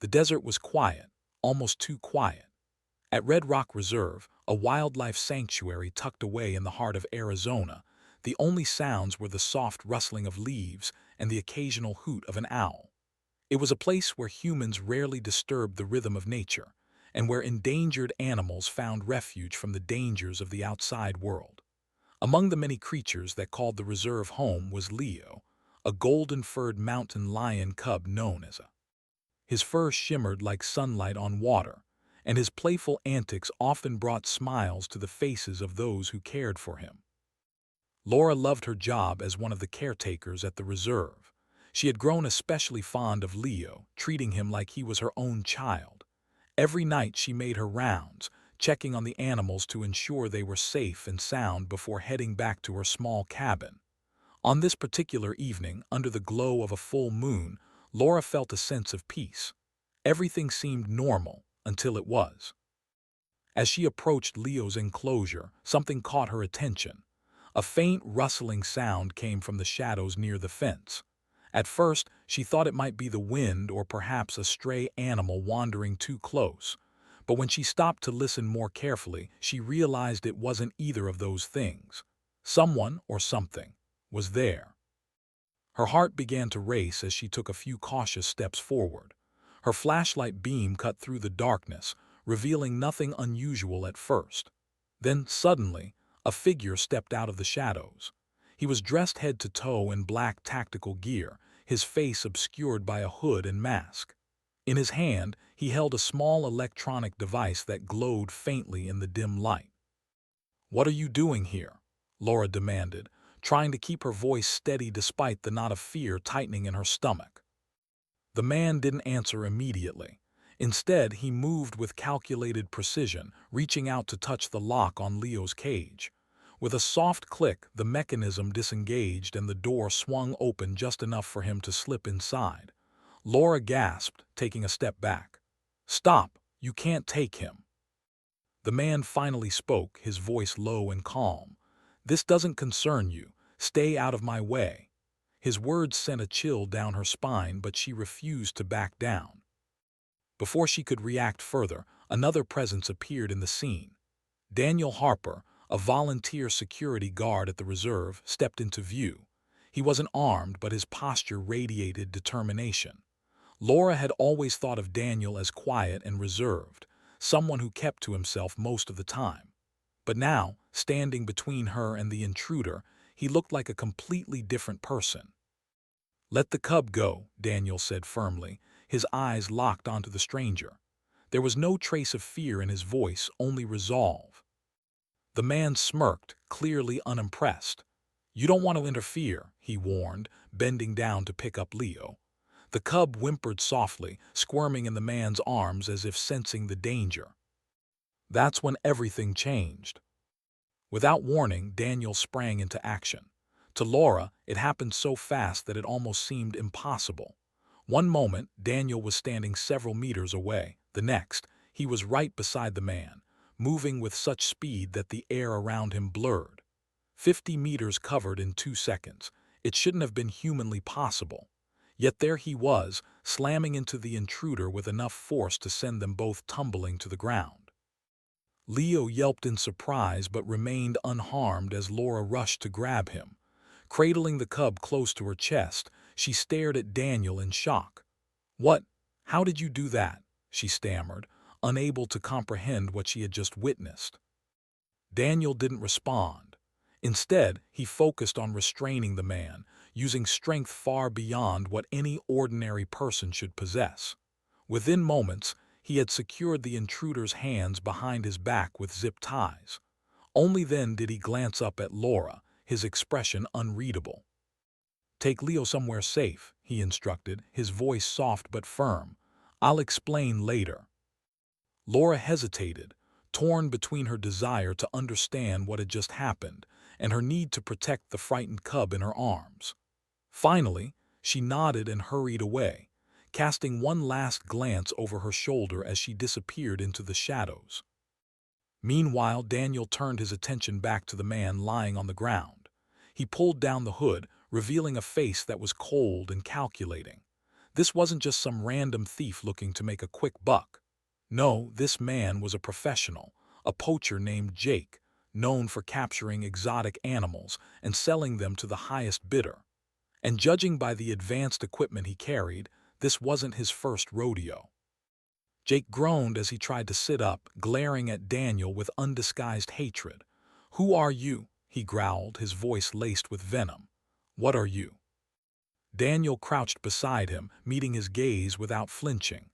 The desert was quiet, almost too quiet. At Red Rock Reserve, a wildlife sanctuary tucked away in the heart of Arizona, the only sounds were the soft rustling of leaves and the occasional hoot of an owl. It was a place where humans rarely disturbed the rhythm of nature, and where endangered animals found refuge from the dangers of the outside world. Among the many creatures that called the reserve home was Leo, a golden-furred mountain lion cub known as a. His fur shimmered like sunlight on water, and his playful antics often brought smiles to the faces of those who cared for him. Laura loved her job as one of the caretakers at the reserve. She had grown especially fond of Leo, treating him like he was her own child. Every night she made her rounds, checking on the animals to ensure they were safe and sound before heading back to her small cabin. On this particular evening, under the glow of a full moon, Laura felt a sense of peace. Everything seemed normal until it was. As she approached Leo's enclosure, something caught her attention. A faint rustling sound came from the shadows near the fence. At first, she thought it might be the wind or perhaps a stray animal wandering too close. But when she stopped to listen more carefully, she realized it wasn't either of those things. Someone or something was there. Her heart began to race as she took a few cautious steps forward. Her flashlight beam cut through the darkness, revealing nothing unusual at first. Then, suddenly, a figure stepped out of the shadows. He was dressed head to toe in black tactical gear, his face obscured by a hood and mask. In his hand, he held a small electronic device that glowed faintly in the dim light. "What are you doing here?" Laura demanded, trying to keep her voice steady despite the knot of fear tightening in her stomach. The man didn't answer immediately. Instead, he moved with calculated precision, reaching out to touch the lock on Leo's cage. With a soft click, the mechanism disengaged and the door swung open just enough for him to slip inside. Laura gasped, taking a step back. "Stop! You can't take him." The man finally spoke, his voice low and calm. "This doesn't concern you. Stay out of my way." His words sent a chill down her spine, but she refused to back down. Before she could react further, another presence appeared in the scene. Daniel Harper, a volunteer security guard at the reserve, stepped into view. He wasn't armed, but his posture radiated determination. Laura had always thought of Daniel as quiet and reserved, someone who kept to himself most of the time. But now, standing between her and the intruder, he looked like a completely different person. "Let the cub go," Daniel said firmly, his eyes locked onto the stranger. There was no trace of fear in his voice, only resolve. The man smirked, clearly unimpressed. "You don't want to interfere," he warned, bending down to pick up Leo. The cub whimpered softly, squirming in the man's arms as if sensing the danger. That's when everything changed. Without warning, Daniel sprang into action. To Laura, it happened so fast that it almost seemed impossible. One moment, Daniel was standing several meters away. The next, he was right beside the man, moving with such speed that the air around him blurred. 50 meters covered in 2 seconds. It shouldn't have been humanly possible. Yet there he was, slamming into the intruder with enough force to send them both tumbling to the ground. Leo yelped in surprise but remained unharmed as Laura rushed to grab him. Cradling the cub close to her chest, she stared at Daniel in shock. "What? How did you do that?" she stammered, unable to comprehend what she had just witnessed. Daniel didn't respond. Instead, he focused on restraining the man, using strength far beyond what any ordinary person should possess. Within moments, he had secured the intruder's hands behind his back with zip ties. Only then did he glance up at Laura, his expression unreadable. "Take Leo somewhere safe," he instructed, his voice soft but firm. "I'll explain later." Laura hesitated, torn between her desire to understand what had just happened and her need to protect the frightened cub in her arms. Finally, she nodded and hurried away, casting one last glance over her shoulder as she disappeared into the shadows. Meanwhile, Daniel turned his attention back to the man lying on the ground. He pulled down the hood, revealing a face that was cold and calculating. This wasn't just some random thief looking to make a quick buck. No, this man was a professional, a poacher named Jake, known for capturing exotic animals and selling them to the highest bidder. And judging by the advanced equipment he carried, this wasn't his first rodeo. Jake groaned as he tried to sit up, glaring at Daniel with undisguised hatred. "Who are you?" he growled, his voice laced with venom. "What are you?" Daniel crouched beside him, meeting his gaze without flinching.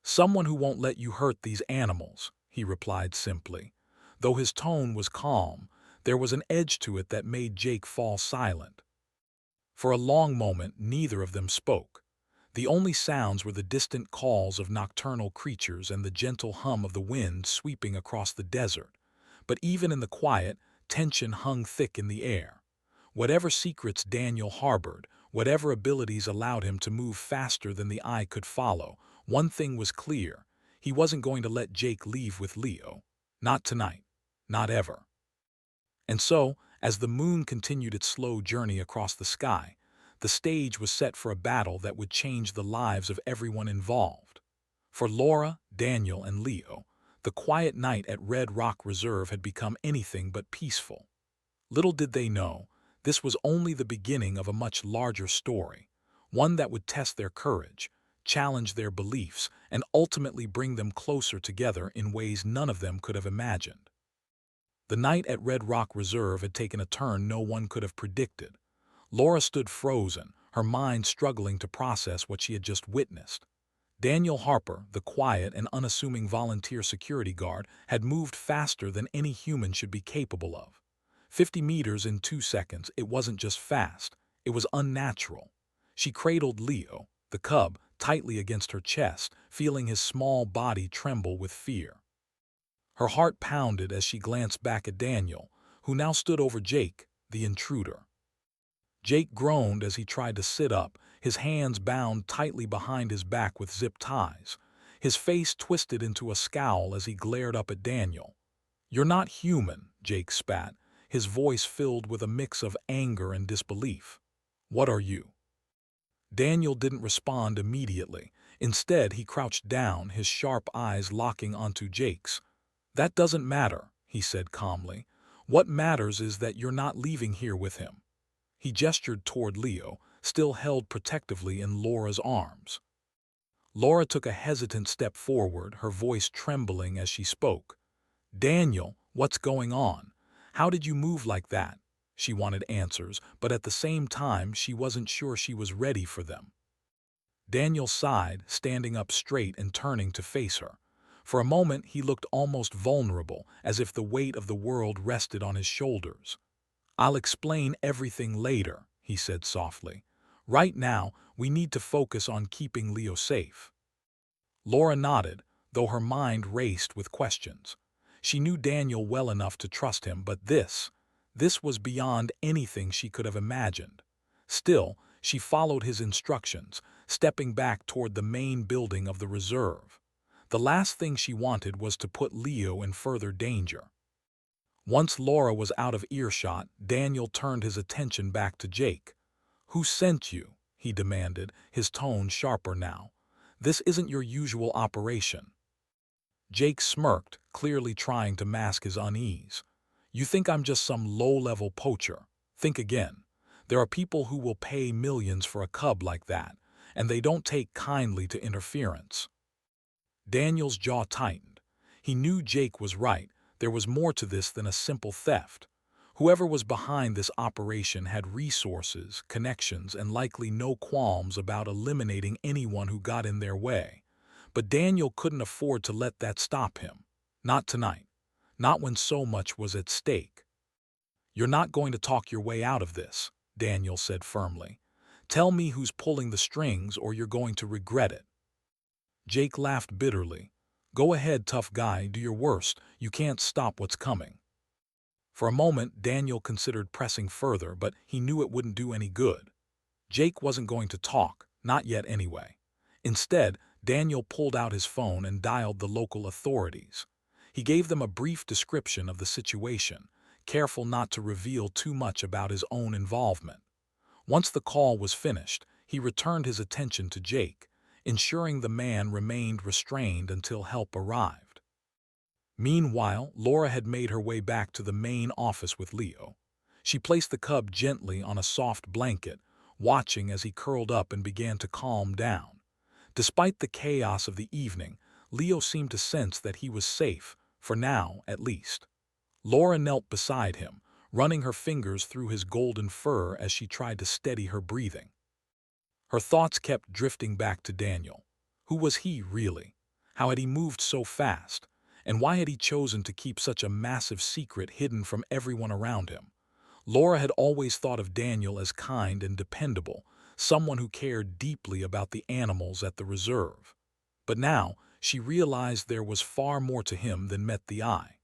"Someone who won't let you hurt these animals," he replied simply. Though his tone was calm, there was an edge to it that made Jake fall silent. For a long moment, neither of them spoke. The only sounds were the distant calls of nocturnal creatures and the gentle hum of the wind sweeping across the desert. But even in the quiet, tension hung thick in the air. Whatever secrets Daniel harbored, whatever abilities allowed him to move faster than the eye could follow, one thing was clear: he wasn't going to let Jake leave with Leo. Not tonight. Not ever. And so, as the moon continued its slow journey across the sky, the stage was set for a battle that would change the lives of everyone involved. For Laura, Daniel, and Leo, the quiet night at Red Rock Reserve had become anything but peaceful. Little did they know, this was only the beginning of a much larger story, one that would test their courage, challenge their beliefs, and ultimately bring them closer together in ways none of them could have imagined. The night at Red Rock Reserve had taken a turn no one could have predicted. Laura stood frozen, her mind struggling to process what she had just witnessed. Daniel Harper, the quiet and unassuming volunteer security guard, had moved faster than any human should be capable of. 50 meters in 2 seconds, it wasn't just fast, it was unnatural. She cradled Leo, the cub, tightly against her chest, feeling his small body tremble with fear. Her heart pounded as she glanced back at Daniel, who now stood over Jake, the intruder. Jake groaned as he tried to sit up, his hands bound tightly behind his back with zip ties. His face twisted into a scowl as he glared up at Daniel. "You're not human," Jake spat, his voice filled with a mix of anger and disbelief. "What are you?" Daniel didn't respond immediately. Instead, he crouched down, his sharp eyes locking onto Jake's. "That doesn't matter," he said calmly. "What matters is that you're not leaving here with him." He gestured toward Leo, still held protectively in Laura's arms. Laura took a hesitant step forward, her voice trembling as she spoke. "Daniel, what's going on? How did you move like that?" She wanted answers, but at the same time she wasn't sure she was ready for them. Daniel sighed, standing up straight and turning to face her. For a moment he looked almost vulnerable, as if the weight of the world rested on his shoulders. "I'll explain everything later," he said softly. "Right now, we need to focus on keeping Leo safe." Laura nodded, though her mind raced with questions. She knew Daniel well enough to trust him, but this was beyond anything she could have imagined. Still, she followed his instructions, stepping back toward the main building of the reserve. The last thing she wanted was to put Leo in further danger. Once Laura was out of earshot, Daniel turned his attention back to Jake. "Who sent you?" he demanded, his tone sharper now. "This isn't your usual operation." Jake smirked, clearly trying to mask his unease. "You think I'm just some low-level poacher? Think again. There are people who will pay millions for a cub like that, and they don't take kindly to interference." Daniel's jaw tightened. He knew Jake was right. There was more to this than a simple theft. Whoever was behind this operation had resources, connections, and likely no qualms about eliminating anyone who got in their way. But Daniel couldn't afford to let that stop him. Not tonight. Not when so much was at stake. "You're not going to talk your way out of this," Daniel said firmly. "Tell me who's pulling the strings or you're going to regret it." Jake laughed bitterly. "Go ahead, tough guy, do your worst. You can't stop what's coming." For a moment, Daniel considered pressing further, but he knew it wouldn't do any good. Jake wasn't going to talk, not yet anyway. Instead, Daniel pulled out his phone and dialed the local authorities. He gave them a brief description of the situation, careful not to reveal too much about his own involvement. Once the call was finished, he returned his attention to Jake, ensuring the man remained restrained until help arrived. Meanwhile, Laura had made her way back to the main office with Leo. She placed the cub gently on a soft blanket, watching as he curled up and began to calm down. Despite the chaos of the evening, Leo seemed to sense that he was safe, for now at least. Laura knelt beside him, running her fingers through his golden fur as she tried to steady her breathing. Her thoughts kept drifting back to Daniel. Who was he, really? How had he moved so fast? And why had he chosen to keep such a massive secret hidden from everyone around him? Laura had always thought of Daniel as kind and dependable, someone who cared deeply about the animals at the reserve. But now, she realized there was far more to him than met the eye.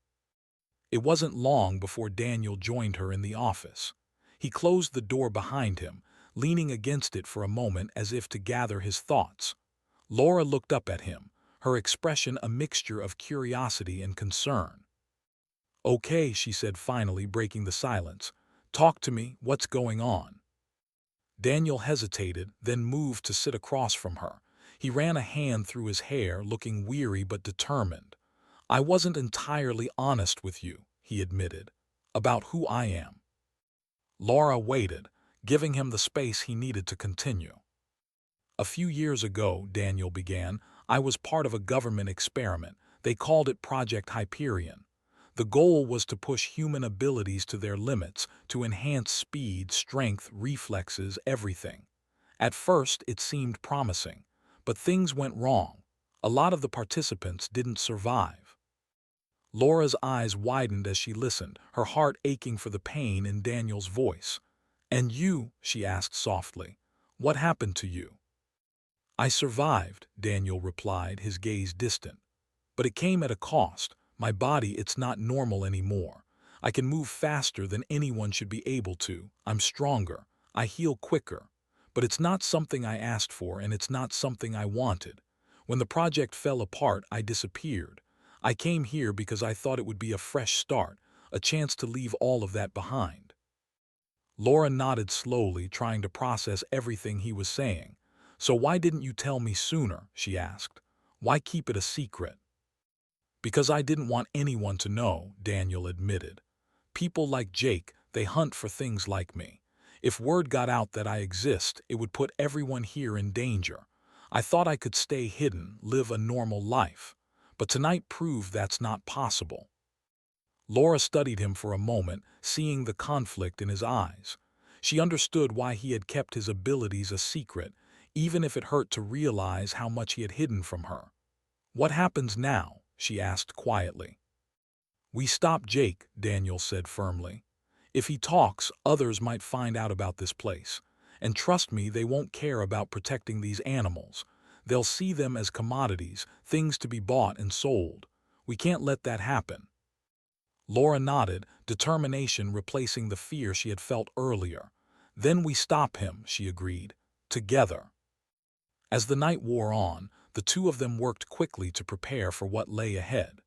It wasn't long before Daniel joined her in the office. He closed the door behind him, leaning against it for a moment as if to gather his thoughts. Laura looked up at him, her expression a mixture of curiosity and concern. "Okay," she said, finally breaking the silence. "Talk to me, what's going on?" Daniel hesitated, then moved to sit across from her. He ran a hand through his hair, looking weary but determined. "I wasn't entirely honest with you," he admitted, "about who I am." Laura waited, giving him the space he needed to continue. "A few years ago," Daniel began, "I was part of a government experiment. They called it Project Hyperion. The goal was to push human abilities to their limits, to enhance speed, strength, reflexes, everything. At first, it seemed promising, but things went wrong. A lot of the participants didn't survive." Laura's eyes widened as she listened, her heart aching for the pain in Daniel's voice. "And you?" she asked softly. "What happened to you?" "I survived," Daniel replied, his gaze distant. "But it came at a cost. My body, it's not normal anymore. I can move faster than anyone should be able to. I'm stronger. I heal quicker. But it's not something I asked for, and it's not something I wanted. When the project fell apart, I disappeared. I came here because I thought it would be a fresh start, a chance to leave all of that behind." Laura nodded slowly, trying to process everything he was saying. "So why didn't you tell me sooner?" she asked. "Why keep it a secret?" "Because I didn't want anyone to know," Daniel admitted. "People like Jake, they hunt for things like me. If word got out that I exist, it would put everyone here in danger. I thought I could stay hidden, live a normal life. But tonight proved that's not possible." Laura studied him for a moment, seeing the conflict in his eyes. She understood why he had kept his abilities a secret, even if it hurt to realize how much he had hidden from her. "What happens now?" she asked quietly. "We stop Jake," Daniel said firmly. "If he talks, others might find out about this place. And trust me, they won't care about protecting these animals. They'll see them as commodities, things to be bought and sold. We can't let that happen." Laura nodded, determination replacing the fear she had felt earlier. "Then we stop him," she agreed. "Together." As the night wore on, the two of them worked quickly to prepare for what lay ahead.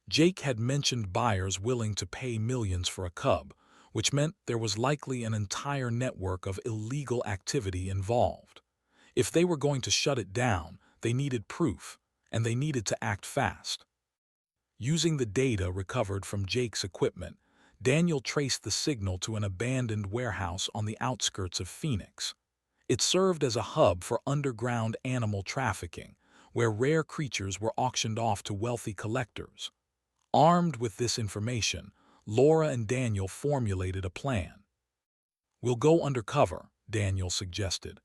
Jake had mentioned buyers willing to pay millions for a cub, which meant there was likely an entire network of illegal activity involved. If they were going to shut it down, they needed proof, and they needed to act fast. Using the data recovered from Jake's equipment, Daniel traced the signal to an abandoned warehouse on the outskirts of Phoenix. It served as a hub for underground animal trafficking, where rare creatures were auctioned off to wealthy collectors. Armed with this information, Laura and Daniel formulated a plan. "We'll go undercover," Daniel suggested.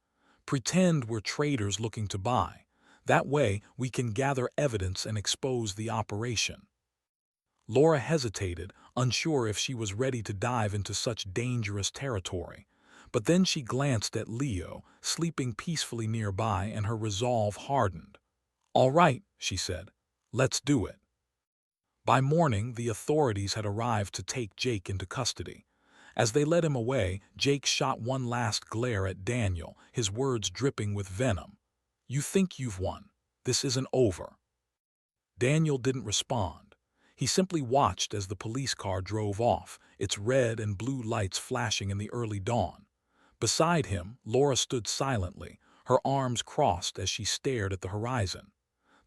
"Pretend we're traders looking to buy. That way, we can gather evidence and expose the operation." Laura hesitated, unsure if she was ready to dive into such dangerous territory. But then she glanced at Leo, sleeping peacefully nearby, and her resolve hardened. "All right," she said. "Let's do it." By morning, the authorities had arrived to take Jake into custody. As they led him away, Jake shot one last glare at Daniel, his words dripping with venom. "You think you've won. This isn't over." Daniel didn't respond. He simply watched as the police car drove off, its red and blue lights flashing in the early dawn. Beside him, Laura stood silently, her arms crossed as she stared at the horizon.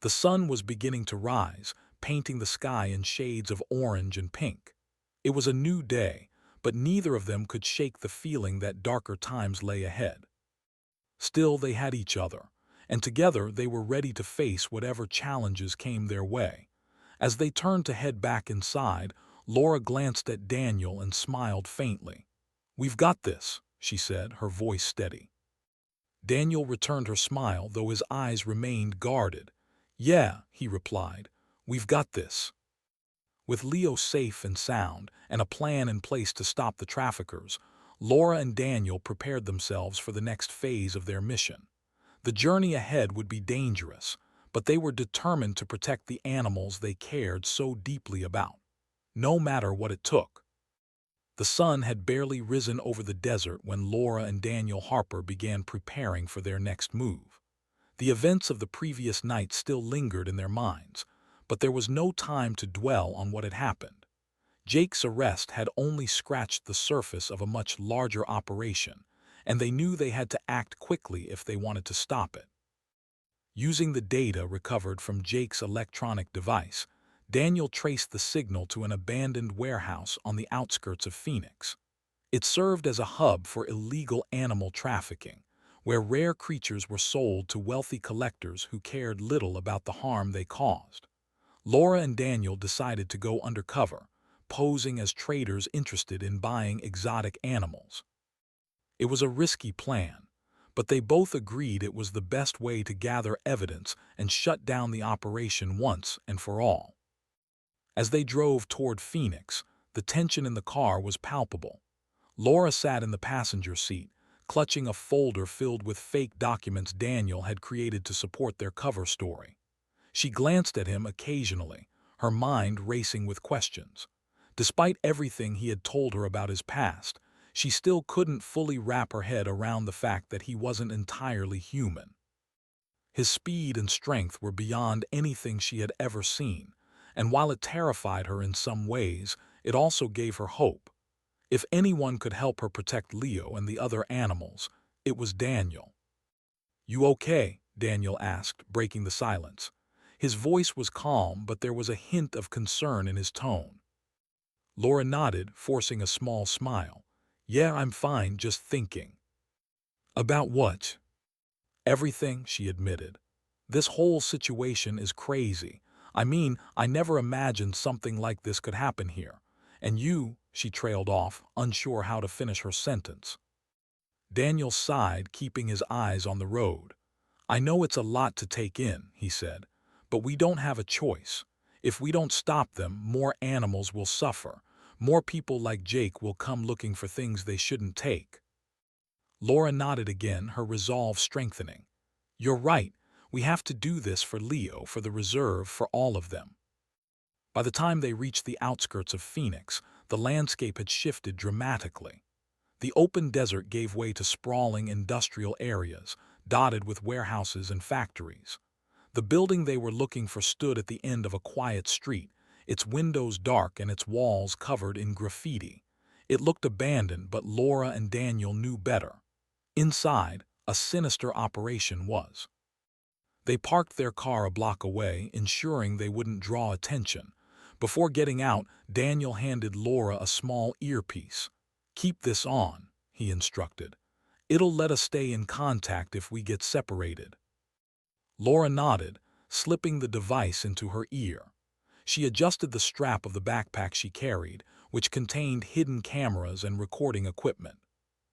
The sun was beginning to rise, painting the sky in shades of orange and pink. It was a new day, but neither of them could shake the feeling that darker times lay ahead. Still, they had each other, and together they were ready to face whatever challenges came their way. As they turned to head back inside, Laura glanced at Daniel and smiled faintly. "We've got this," she said, her voice steady. Daniel returned her smile, though his eyes remained guarded. "Yeah," he replied, "we've got this." With Leo safe and sound, and a plan in place to stop the traffickers, Laura and Daniel prepared themselves for the next phase of their mission. The journey ahead would be dangerous, but they were determined to protect the animals they cared so deeply about, no matter what it took. The sun had barely risen over the desert when Laura and Daniel Harper began preparing for their next move. The events of the previous night still lingered in their minds, but there was no time to dwell on what had happened. Jake's arrest had only scratched the surface of a much larger operation, and they knew they had to act quickly if they wanted to stop it. Using the data recovered from Jake's electronic device, Daniel traced the signal to an abandoned warehouse on the outskirts of Phoenix. It served as a hub for illegal animal trafficking, where rare creatures were sold to wealthy collectors who cared little about the harm they caused. Laura and Daniel decided to go undercover, posing as traders interested in buying exotic animals. It was a risky plan, but they both agreed it was the best way to gather evidence and shut down the operation once and for all. As they drove toward Phoenix, the tension in the car was palpable. Laura sat in the passenger seat, clutching a folder filled with fake documents Daniel had created to support their cover story. She glanced at him occasionally, her mind racing with questions. Despite everything he had told her about his past, she still couldn't fully wrap her head around the fact that he wasn't entirely human. His speed and strength were beyond anything she had ever seen, and while it terrified her in some ways, it also gave her hope. If anyone could help her protect Leo and the other animals, it was Daniel. "You okay?" Daniel asked, breaking the silence. His voice was calm, but there was a hint of concern in his tone. Laura nodded, forcing a small smile. "Yeah, I'm fine, just thinking." "About what?" "Everything," she admitted. "This whole situation is crazy. I mean, I never imagined something like this could happen here. And you," she trailed off, unsure how to finish her sentence. Daniel sighed, keeping his eyes on the road. "I know it's a lot to take in," he said, "but we don't have a choice. If we don't stop them, more animals will suffer. More people like Jake will come looking for things they shouldn't take." Laura nodded again, her resolve strengthening. "You're right. We have to do this for Leo, for the reserve, for all of them." By the time they reached the outskirts of Phoenix, the landscape had shifted dramatically. The open desert gave way to sprawling industrial areas, dotted with warehouses and factories. The building they were looking for stood at the end of a quiet street, its windows dark and its walls covered in graffiti. It looked abandoned, but Laura and Daniel knew better. Inside, a sinister operation was. They parked their car a block away, ensuring they wouldn't draw attention. Before getting out, Daniel handed Laura a small earpiece. "Keep this on," he instructed. "It'll let us stay in contact if we get separated." Laura nodded, slipping the device into her ear. She adjusted the strap of the backpack she carried, which contained hidden cameras and recording equipment.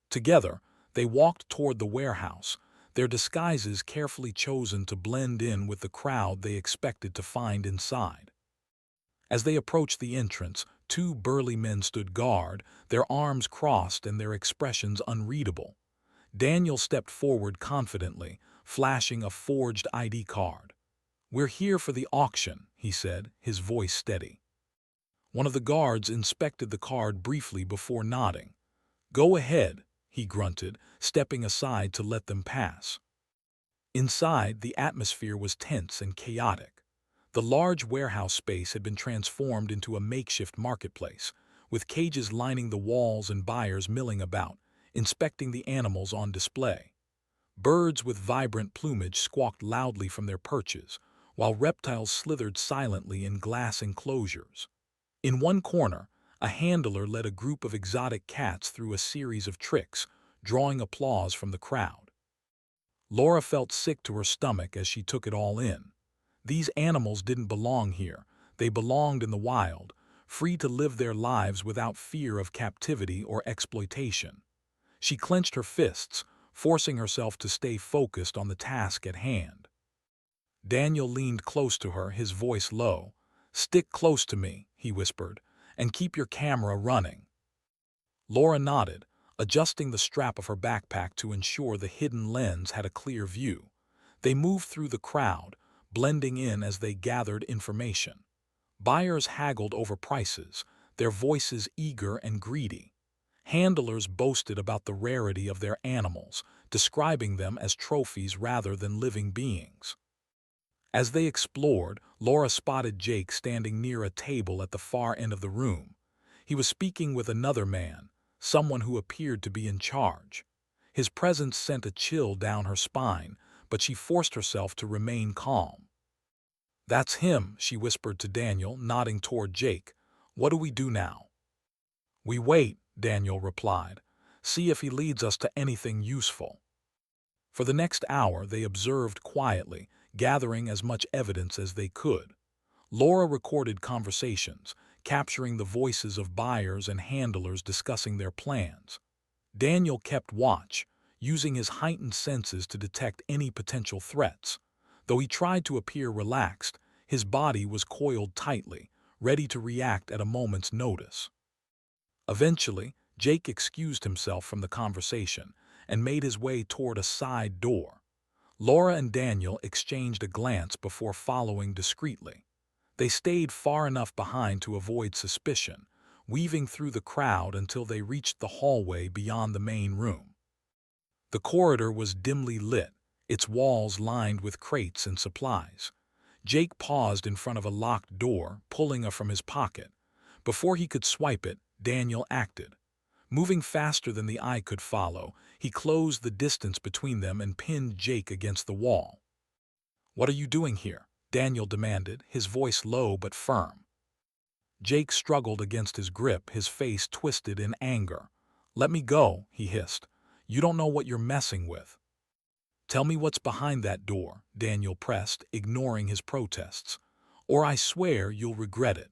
Together, they walked toward the warehouse, their disguises carefully chosen to blend in with the crowd they expected to find inside. As they approached the entrance, two burly men stood guard, their arms crossed and their expressions unreadable. Daniel stepped forward confidently, flashing a forged ID card. "We're here for the auction," he said, his voice steady. One of the guards inspected the card briefly before nodding. "Go ahead," he grunted, stepping aside to let them pass. Inside, the atmosphere was tense and chaotic. The large warehouse space had been transformed into a makeshift marketplace, with cages lining the walls and buyers milling about, inspecting the animals on display. Birds with vibrant plumage squawked loudly from their perches, while reptiles slithered silently in glass enclosures. In one corner, a handler led a group of exotic cats through a series of tricks, drawing applause from the crowd. Laura felt sick to her stomach as she took it all in. These animals didn't belong here. They belonged in the wild, free to live their lives without fear of captivity or exploitation. She clenched her fists, forcing herself to stay focused on the task at hand. Daniel leaned close to her, his voice low. "Stick close to me," he whispered, "and keep your camera running." Laura nodded, adjusting the strap of her backpack to ensure the hidden lens had a clear view. They moved through the crowd, blending in as they gathered information. Buyers haggled over prices, their voices eager and greedy. Handlers boasted about the rarity of their animals, describing them as trophies rather than living beings. As they explored, Laura spotted Jake standing near a table at the far end of the room. He was speaking with another man, someone who appeared to be in charge. His presence sent a chill down her spine, but she forced herself to remain calm. "That's him," she whispered to Daniel, nodding toward Jake. "What do we do now?" "We wait," Daniel replied. "See if he leads us to anything useful." For the next hour they observed quietly, gathering as much evidence as they could. Laura recorded conversations, capturing the voices of buyers and handlers discussing their plans. Daniel kept watch, using his heightened senses to detect any potential threats. Though he tried to appear relaxed, his body was coiled tightly, ready to react at a moment's notice. Eventually, Jake excused himself from the conversation and made his way toward a side door. Laura and Daniel exchanged a glance before following discreetly. They stayed far enough behind to avoid suspicion, weaving through the crowd until they reached the hallway beyond the main room. The corridor was dimly lit, its walls lined with crates and supplies. Jake paused in front of a locked door, pulling it from his pocket. Before he could swipe it, Daniel acted. Moving faster than the eye could follow, he closed the distance between them and pinned Jake against the wall. "What are you doing here?" Daniel demanded, his voice low but firm. Jake struggled against his grip, his face twisted in anger. "Let me go," he hissed. "You don't know what you're messing with." "Tell me what's behind that door," Daniel pressed, ignoring his protests. "Or I swear you'll regret it."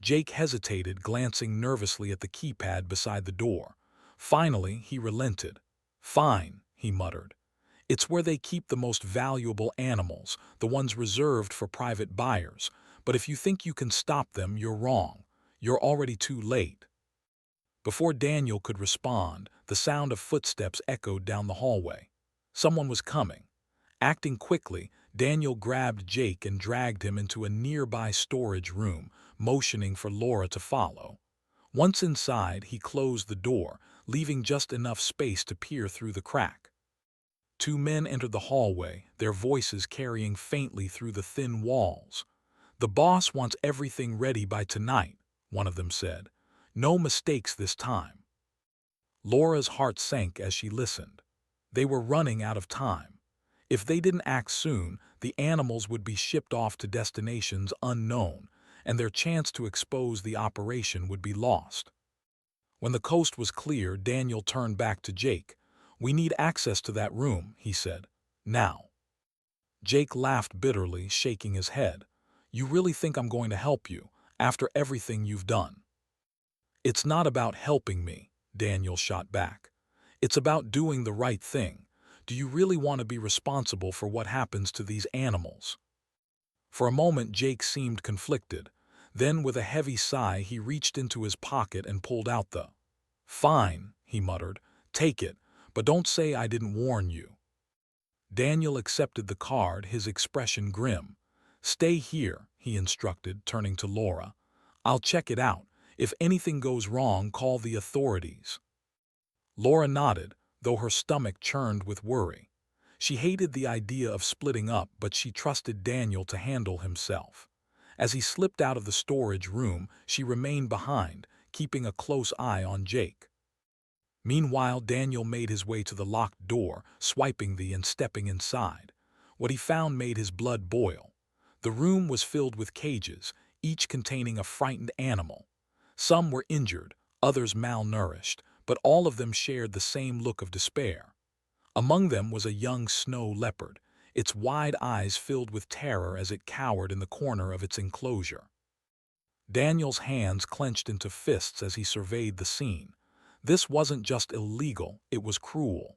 Jake hesitated, glancing nervously at the keypad beside the door. Finally, he relented. "Fine," he muttered. "It's where they keep the most valuable animals, the ones reserved for private buyers. But if you think you can stop them, you're wrong. You're already too late." Before Daniel could respond, the sound of footsteps echoed down the hallway. Someone was coming. Acting quickly, Daniel grabbed Jake and dragged him into a nearby storage room, motioning for Laura to follow. Once inside, he closed the door, leaving just enough space to peer through the crack. Two men entered the hallway, their voices carrying faintly through the thin walls. "The boss wants everything ready by tonight," one of them said. "No mistakes this time." Laura's heart sank as she listened. They were running out of time. If they didn't act soon, the animals would be shipped off to destinations unknown, and their chance to expose the operation would be lost. When the coast was clear, Daniel turned back to Jake. "We need access to that room," he said. "Now." Jake laughed bitterly, shaking his head. "You really think I'm going to help you, after everything you've done?" "It's not about helping me," Daniel shot back. "It's about doing the right thing. Do you really want to be responsible for what happens to these animals?" For a moment, Jake seemed conflicted. Then, with a heavy sigh, he reached into his pocket and pulled out the— "Fine," he muttered. "Take it, but don't say I didn't warn you." Daniel accepted the card, his expression grim. "Stay here," he instructed, turning to Laura. "I'll check it out. If anything goes wrong, call the authorities." Laura nodded, though her stomach churned with worry. She hated the idea of splitting up, but she trusted Daniel to handle himself. As he slipped out of the storage room, she remained behind, keeping a close eye on Jake. Meanwhile, Daniel made his way to the locked door, swiping and stepping inside. What he found made his blood boil. The room was filled with cages, each containing a frightened animal. Some were injured, others malnourished, but all of them shared the same look of despair. Among them was a young snow leopard, its wide eyes filled with terror as it cowered in the corner of its enclosure. Daniel's hands clenched into fists as he surveyed the scene. This wasn't just illegal, it was cruel.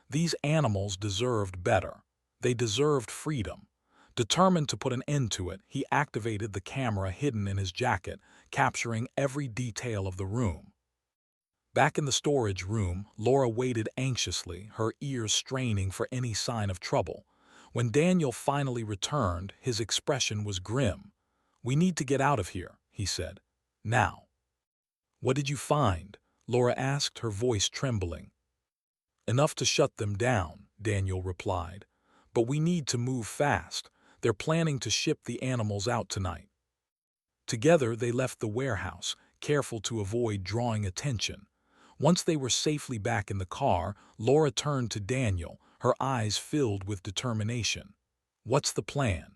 These animals deserved better. They deserved freedom. Determined to put an end to it, he activated the camera hidden in his jacket, capturing every detail of the room. Back in the storage room, Laura waited anxiously, her ears straining for any sign of trouble. When Daniel finally returned, his expression was grim. "We need to get out of here," he said. "Now." "What did you find?" Laura asked, her voice trembling. "Enough to shut them down," Daniel replied. "But we need to move fast. They're planning to ship the animals out tonight." Together they left the warehouse, careful to avoid drawing attention. Once they were safely back in the car, Laura turned to Daniel, her eyes filled with determination. "What's the plan?"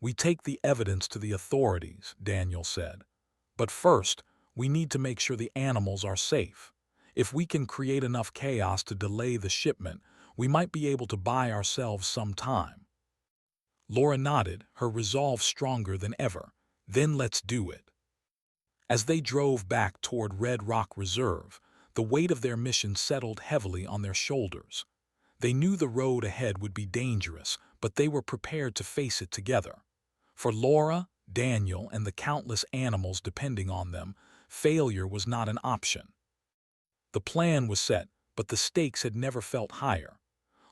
"We take the evidence to the authorities," Daniel said. "But first, we need to make sure the animals are safe. If we can create enough chaos to delay the shipment, we might be able to buy ourselves some time." Laura nodded, her resolve stronger than ever. "Then let's do it." As they drove back toward Red Rock Reserve, the weight of their mission settled heavily on their shoulders. They knew the road ahead would be dangerous, but they were prepared to face it together. For Laura, Daniel, and the countless animals depending on them, failure was not an option. The plan was set, but the stakes had never felt higher.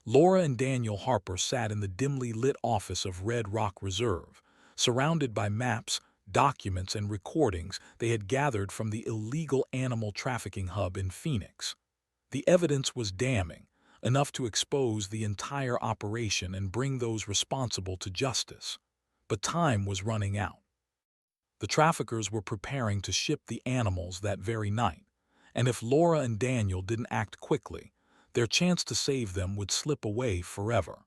Laura and Daniel Harper sat in the dimly lit office of Red Rock Reserve, surrounded by maps, documents, and recordings they had gathered from the illegal animal trafficking hub in Phoenix. The evidence was damning, enough to expose the entire operation and bring those responsible to justice. But time was running out. The traffickers were preparing to ship the animals that very night, and if Laura and Daniel didn't act quickly, their chance to save them would slip away forever.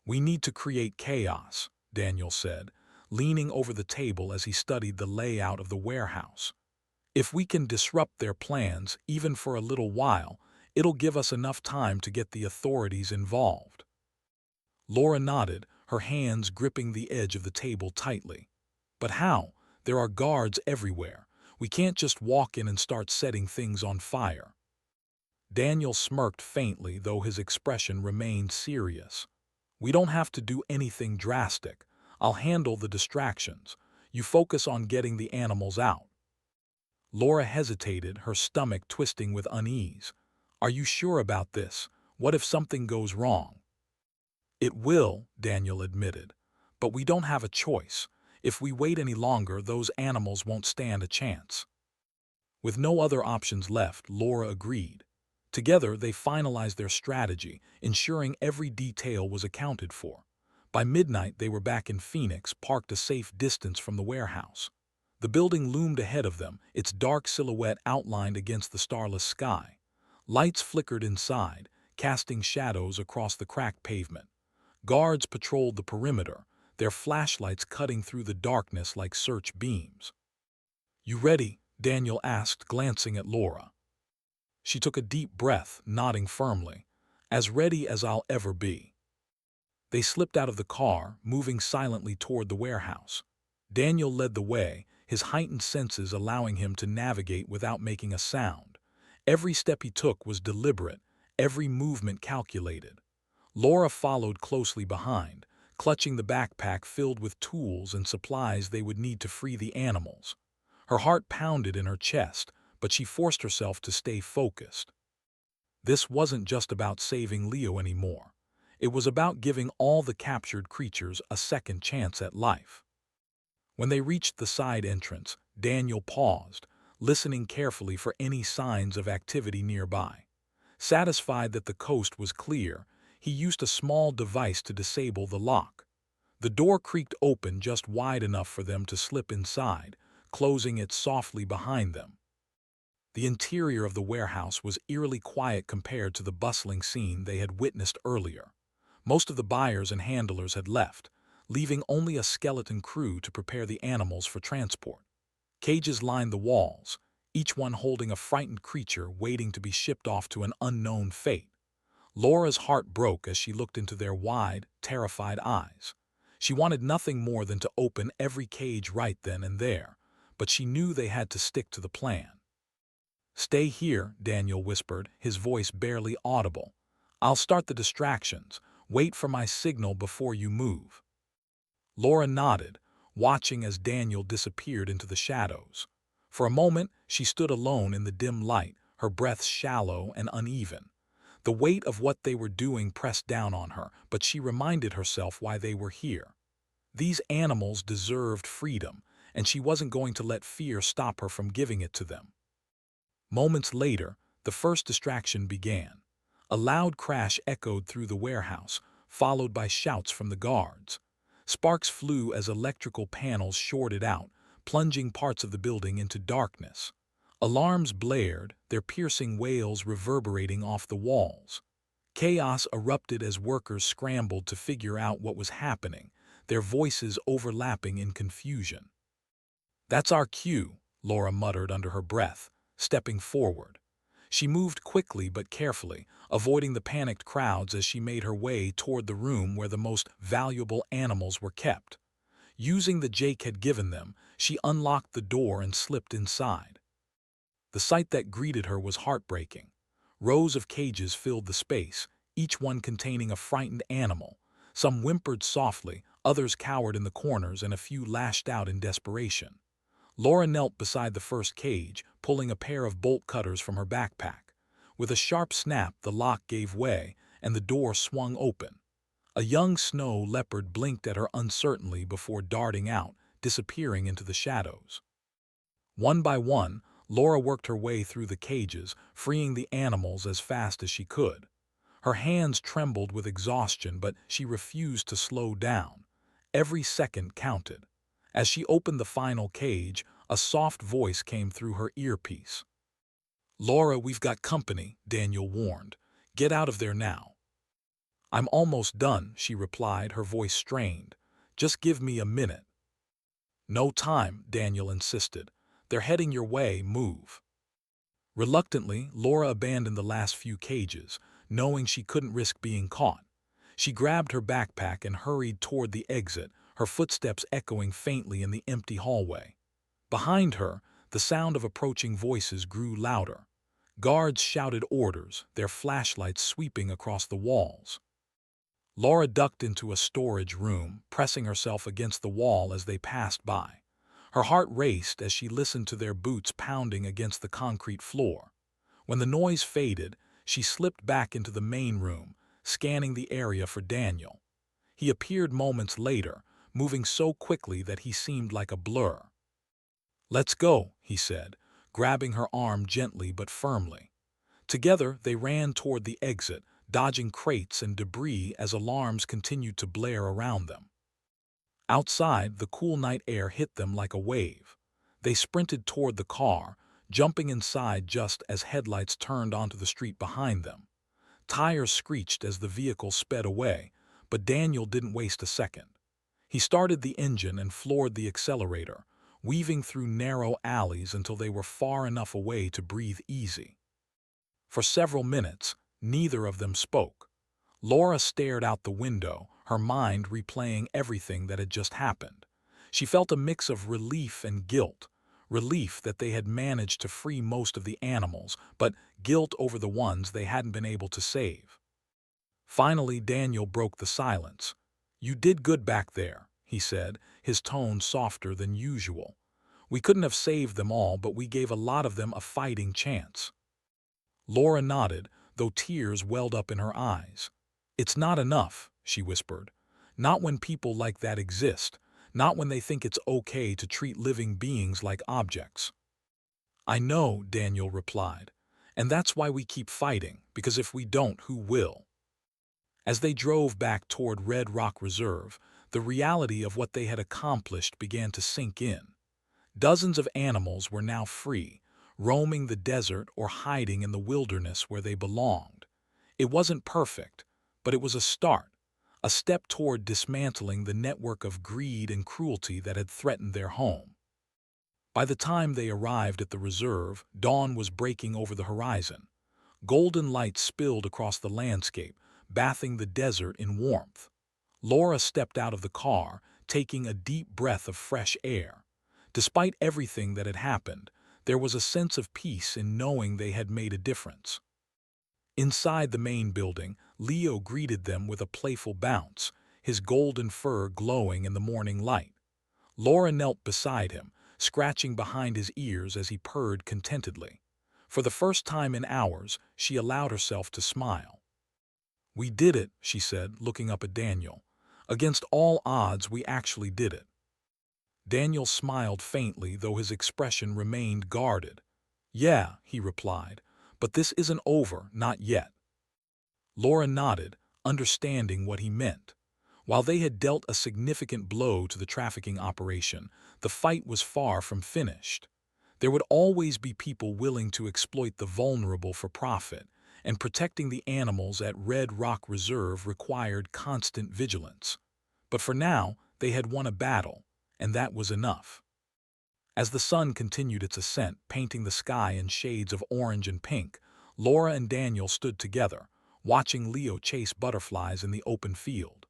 "We need to create chaos," Daniel said, leaning over the table as he studied the layout of the warehouse. "If we can disrupt their plans, even for a little while, it'll give us enough time to get the authorities involved." Laura nodded, her hands gripping the edge of the table tightly. "But how? There are guards everywhere. We can't just walk in and start setting things on fire." Daniel smirked faintly, though his expression remained serious. "We don't have to do anything drastic. I'll handle the distractions. You focus on getting the animals out." Laura hesitated, her stomach twisting with unease. "Are you sure about this? What if something goes wrong?" "It will," Daniel admitted. "But we don't have a choice. If we wait any longer, those animals won't stand a chance." With no other options left, Laura agreed. Together, they finalized their strategy, ensuring every detail was accounted for. By midnight, they were back in Phoenix, parked a safe distance from the warehouse. The building loomed ahead of them, its dark silhouette outlined against the starless sky. Lights flickered inside, casting shadows across the cracked pavement. Guards patrolled the perimeter, their flashlights cutting through the darkness like search beams. "You ready?" Daniel asked, glancing at Laura. She took a deep breath, nodding firmly. "As ready as I'll ever be." They slipped out of the car, moving silently toward the warehouse. Daniel led the way, his heightened senses allowing him to navigate without making a sound. Every step he took was deliberate, every movement calculated. Laura followed closely behind, clutching the backpack filled with tools and supplies they would need to free the animals. Her heart pounded in her chest, but she forced herself to stay focused. This wasn't just about saving Leo anymore. It was about giving all the captured creatures a second chance at life. When they reached the side entrance, Daniel paused, listening carefully for any signs of activity nearby. Satisfied that the coast was clear, he used a small device to disable the lock. The door creaked open just wide enough for them to slip inside, closing it softly behind them. The interior of the warehouse was eerily quiet compared to the bustling scene they had witnessed earlier. Most of the buyers and handlers had left, leaving only a skeleton crew to prepare the animals for transport. Cages lined the walls, each one holding a frightened creature waiting to be shipped off to an unknown fate. Laura's heart broke as she looked into their wide, terrified eyes. She wanted nothing more than to open every cage right then and there, but she knew they had to stick to the plan. "Stay here," Daniel whispered, his voice barely audible. "I'll start the distractions. Wait for my signal before you move." Laura nodded, watching as Daniel disappeared into the shadows. For a moment, she stood alone in the dim light, her breath shallow and uneven. The weight of what they were doing pressed down on her, but she reminded herself why they were here. These animals deserved freedom, and she wasn't going to let fear stop her from giving it to them. Moments later, the first distraction began. A loud crash echoed through the warehouse, followed by shouts from the guards. Sparks flew as electrical panels shorted out, plunging parts of the building into darkness. Alarms blared, their piercing wails reverberating off the walls. Chaos erupted as workers scrambled to figure out what was happening, their voices overlapping in confusion. "That's our cue," Laura muttered under her breath, stepping forward. She moved quickly but carefully, avoiding the panicked crowds as she made her way toward the room where the most valuable animals were kept. Using the Jake had given them, she unlocked the door and slipped inside. The sight that greeted her was heartbreaking. Rows of cages filled the space, each one containing a frightened animal. Some whimpered softly, others cowered in the corners, and a few lashed out in desperation. Laura knelt beside the first cage, pulling a pair of bolt cutters from her backpack. With a sharp snap, the lock gave way, and the door swung open. A young snow leopard blinked at her uncertainly before darting out, disappearing into the shadows. One by one, Laura worked her way through the cages, freeing the animals as fast as she could. Her hands trembled with exhaustion, but she refused to slow down. Every second counted. As she opened the final cage, a soft voice came through her earpiece. "Laura, we've got company," Daniel warned. "Get out of there now." "I'm almost done," she replied, her voice strained. "Just give me a minute." "No time," Daniel insisted. "They're heading your way, move." Reluctantly, Laura abandoned the last few cages, knowing she couldn't risk being caught. She grabbed her backpack and hurried toward the exit, her footsteps echoing faintly in the empty hallway. Behind her, the sound of approaching voices grew louder. Guards shouted orders, their flashlights sweeping across the walls. Laura ducked into a storage room, pressing herself against the wall as they passed by. Her heart raced as she listened to their boots pounding against the concrete floor. When the noise faded, she slipped back into the main room, scanning the area for Daniel. He appeared moments later, moving so quickly that he seemed like a blur. "Let's go," he said, grabbing her arm gently but firmly. Together, they ran toward the exit, dodging crates and debris as alarms continued to blare around them. Outside, the cool night air hit them like a wave. They sprinted toward the car, jumping inside just as headlights turned onto the street behind them. Tires screeched as the vehicle sped away, but Daniel didn't waste a second. He started the engine and floored the accelerator, weaving through narrow alleys until they were far enough away to breathe easy. For several minutes, neither of them spoke. Laura stared out the window, her mind replaying everything that had just happened. She felt a mix of relief and guilt. Relief that they had managed to free most of the animals, but guilt over the ones they hadn't been able to save. Finally, Daniel broke the silence. "You did good back there," he said, his tone softer than usual. "We couldn't have saved them all, but we gave a lot of them a fighting chance." Laura nodded, though tears welled up in her eyes. "It's not enough," she whispered. "Not when people like that exist, not when they think it's okay to treat living beings like objects." "I know," Daniel replied. "And that's why we keep fighting, because if we don't, who will?" As they drove back toward Red Rock Reserve, the reality of what they had accomplished began to sink in. Dozens of animals were now free, roaming the desert or hiding in the wilderness where they belonged. It wasn't perfect, but it was a start, a step toward dismantling the network of greed and cruelty that had threatened their home. By the time they arrived at the reserve, dawn was breaking over the horizon. Golden light spilled across the landscape, bathing the desert in warmth. Laura stepped out of the car, taking a deep breath of fresh air. Despite everything that had happened, there was a sense of peace in knowing they had made a difference. Inside the main building, Leo greeted them with a playful bounce, his golden fur glowing in the morning light. Laura knelt beside him, scratching behind his ears as he purred contentedly. For the first time in hours, she allowed herself to smile. "We did it," she said, looking up at Daniel. "Against all odds, we actually did it." Daniel smiled faintly, though his expression remained guarded. "Yeah," he replied, "but this isn't over, not yet." Laura nodded, understanding what he meant. While they had dealt a significant blow to the trafficking operation, the fight was far from finished. There would always be people willing to exploit the vulnerable for profit, and protecting the animals at Red Rock Reserve required constant vigilance. But for now, they had won a battle, and that was enough. As the sun continued its ascent, painting the sky in shades of orange and pink, Laura and Daniel stood together, watching Leo chase butterflies in the open field.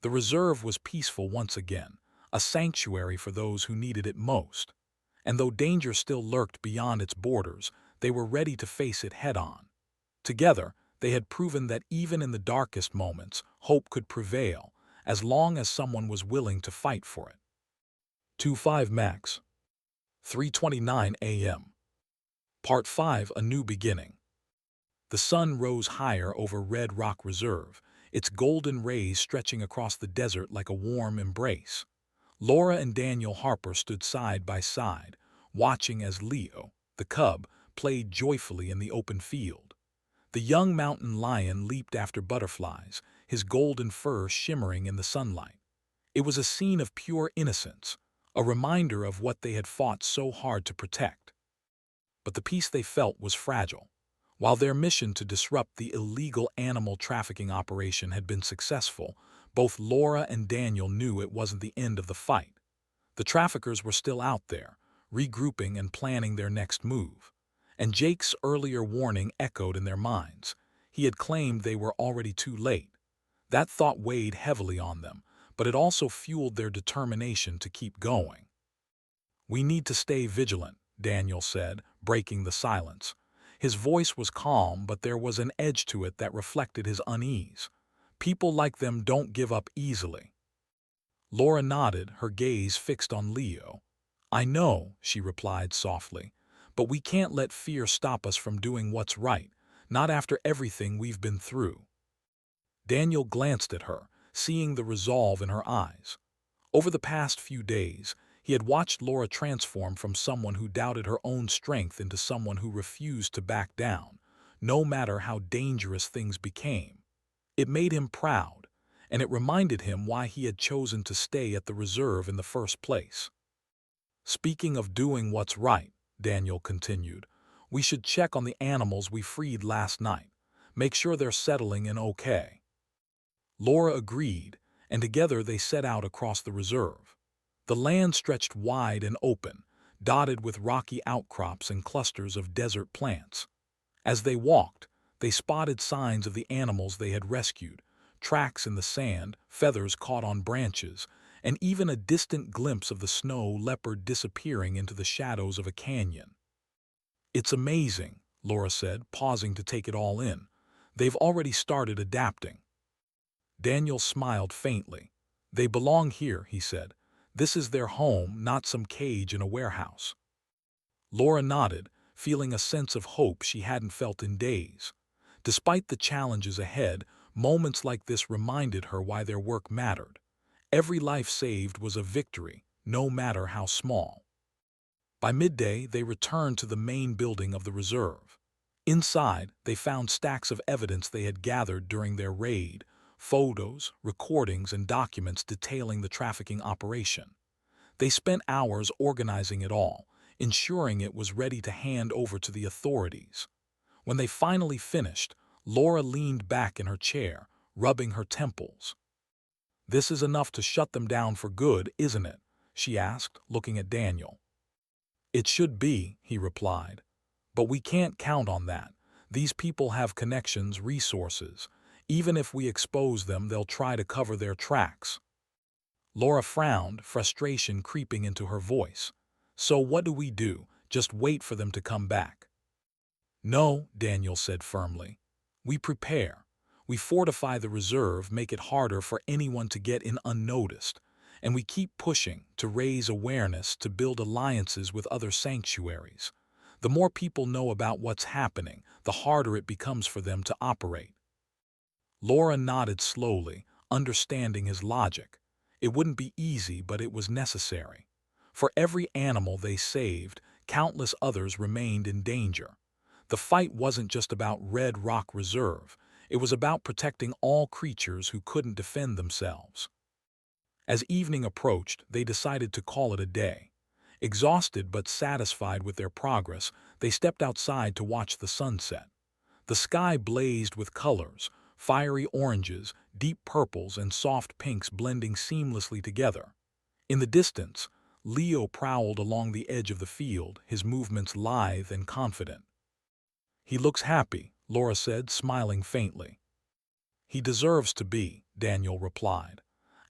The reserve was peaceful once again, a sanctuary for those who needed it most. And though danger still lurked beyond its borders, they were ready to face it head-on. Together, they had proven that even in the darkest moments, hope could prevail, as long as someone was willing to fight for it. 2-5 Max. 3:29 a.m. Part 5, A New Beginning. The sun rose higher over Red Rock Reserve, its golden rays stretching across the desert like a warm embrace. Laura and Daniel Harper stood side by side, watching as Leo, the cub, played joyfully in the open field. The young mountain lion leaped after butterflies, his golden fur shimmering in the sunlight. It was a scene of pure innocence, a reminder of what they had fought so hard to protect. But the peace they felt was fragile. While their mission to disrupt the illegal animal trafficking operation had been successful, both Laura and Daniel knew it wasn't the end of the fight. The traffickers were still out there, regrouping and planning their next move. And Jake's earlier warning echoed in their minds. He had claimed they were already too late. That thought weighed heavily on them, but it also fueled their determination to keep going. "We need to stay vigilant," Daniel said, breaking the silence. His voice was calm, but there was an edge to it that reflected his unease. "People like them don't give up easily." Laura nodded, her gaze fixed on Leo. "I know," she replied softly, "but we can't let fear stop us from doing what's right, not after everything we've been through." Daniel glanced at her, seeing the resolve in her eyes. Over the past few days, he had watched Laura transform from someone who doubted her own strength into someone who refused to back down, no matter how dangerous things became. It made him proud, and it reminded him why he had chosen to stay at the reserve in the first place. "Speaking of doing what's right," Daniel continued, "we should check on the animals we freed last night, make sure they're settling in okay." Laura agreed, and together they set out across the reserve. The land stretched wide and open, dotted with rocky outcrops and clusters of desert plants. As they walked, they spotted signs of the animals they had rescued, tracks in the sand, feathers caught on branches, and even a distant glimpse of the snow leopard disappearing into the shadows of a canyon. "It's amazing," Laura said, pausing to take it all in. "They've already started adapting." Daniel smiled faintly. "They belong here," he said. "This is their home, not some cage in a warehouse." Laura nodded, feeling a sense of hope she hadn't felt in days. Despite the challenges ahead, moments like this reminded her why their work mattered. Every life saved was a victory, no matter how small. By midday, they returned to the main building of the reserve. Inside, they found stacks of evidence they had gathered during their raid, photos, recordings, and documents detailing the trafficking operation. They spent hours organizing it all, ensuring it was ready to hand over to the authorities. When they finally finished, Laura leaned back in her chair, rubbing her temples. "This is enough to shut them down for good, isn't it?" she asked, looking at Daniel. "It should be," he replied. "But we can't count on that. These people have connections, resources. Even if we expose them, they'll try to cover their tracks." Laura frowned, frustration creeping into her voice. "So what do we do? Just wait for them to come back?" "No," Daniel said firmly. "We prepare. We fortify the reserve, make it harder for anyone to get in unnoticed. And we keep pushing to raise awareness, to build alliances with other sanctuaries. The more people know about what's happening, the harder it becomes for them to operate." Laura nodded slowly, understanding his logic. It wouldn't be easy, but it was necessary. For every animal they saved, countless others remained in danger. The fight wasn't just about Red Rock Reserve. It was about protecting all creatures who couldn't defend themselves. As evening approached, they decided to call it a day. Exhausted but satisfied with their progress, they stepped outside to watch the sunset. The sky blazed with colors, fiery oranges, deep purples, and soft pinks blending seamlessly together. In the distance, Leo prowled along the edge of the field, his movements lithe and confident. "He looks happy," Laura said, smiling faintly. "He deserves to be," Daniel replied.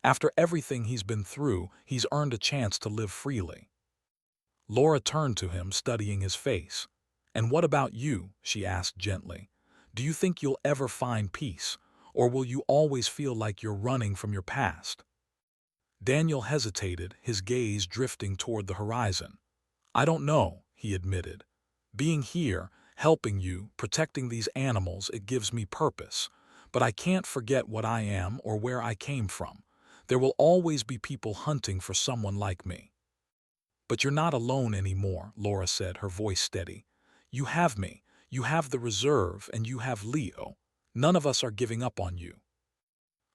"After everything he's been through, he's earned a chance to live freely." Laura turned to him, studying his face. "And what about you?" she asked gently. "Do you think you'll ever find peace, or will you always feel like you're running from your past?" Daniel hesitated, his gaze drifting toward the horizon. "I don't know," he admitted. "Being here, helping you, protecting these animals, it gives me purpose. But I can't forget what I am or where I came from. There will always be people hunting for someone like me." "But you're not alone anymore," Laura said, her voice steady. "You have me, you have the reserve, and you have Leo. None of us are giving up on you."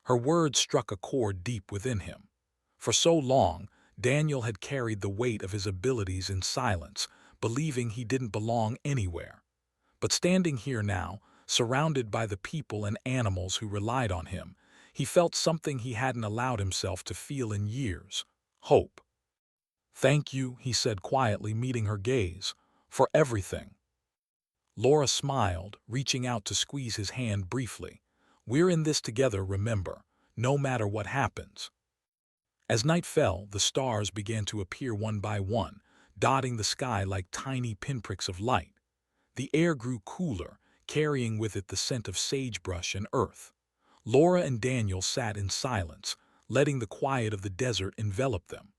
Her words struck a chord deep within him. For so long, Daniel had carried the weight of his abilities in silence, believing he didn't belong anywhere. But standing here now, surrounded by the people and animals who relied on him, he felt something he hadn't allowed himself to feel in years: hope. "Thank you," he said quietly, meeting her gaze, "for everything." Laura smiled, reaching out to squeeze his hand briefly. "We're in this together, remember, no matter what happens." As night fell, the stars began to appear one by one, dotting the sky like tiny pinpricks of light. The air grew cooler, carrying with it the scent of sagebrush and earth. Laura and Daniel sat in silence, letting the quiet of the desert envelop them.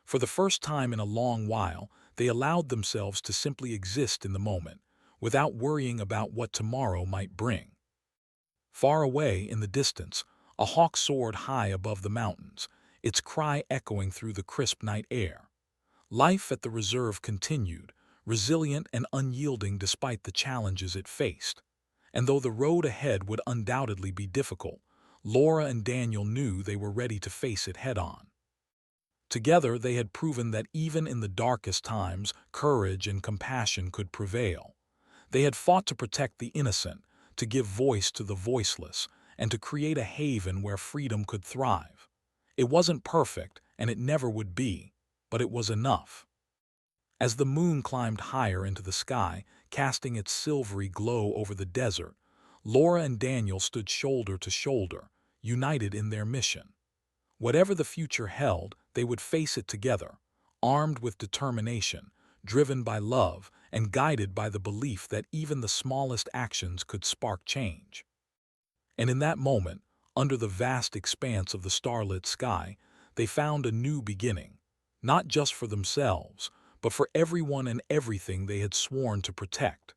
For the first time in a long while, they allowed themselves to simply exist in the moment, without worrying about what tomorrow might bring. Far away in the distance, a hawk soared high above the mountains, its cry echoing through the crisp night air. Life at the reserve continued, resilient and unyielding despite the challenges it faced. And though the road ahead would undoubtedly be difficult, Laura and Daniel knew they were ready to face it head-on. Together, they had proven that even in the darkest times, courage and compassion could prevail. They had fought to protect the innocent, to give voice to the voiceless, and to create a haven where freedom could thrive. It wasn't perfect, and it never would be, but it was enough. As the moon climbed higher into the sky, casting its silvery glow over the desert, Laura and Daniel stood shoulder to shoulder, united in their mission. Whatever the future held, they would face it together, armed with determination, driven by love, and guided by the belief that even the smallest actions could spark change. And in that moment, under the vast expanse of the starlit sky, they found a new beginning, not just for themselves, but for everyone and everything they had sworn to protect.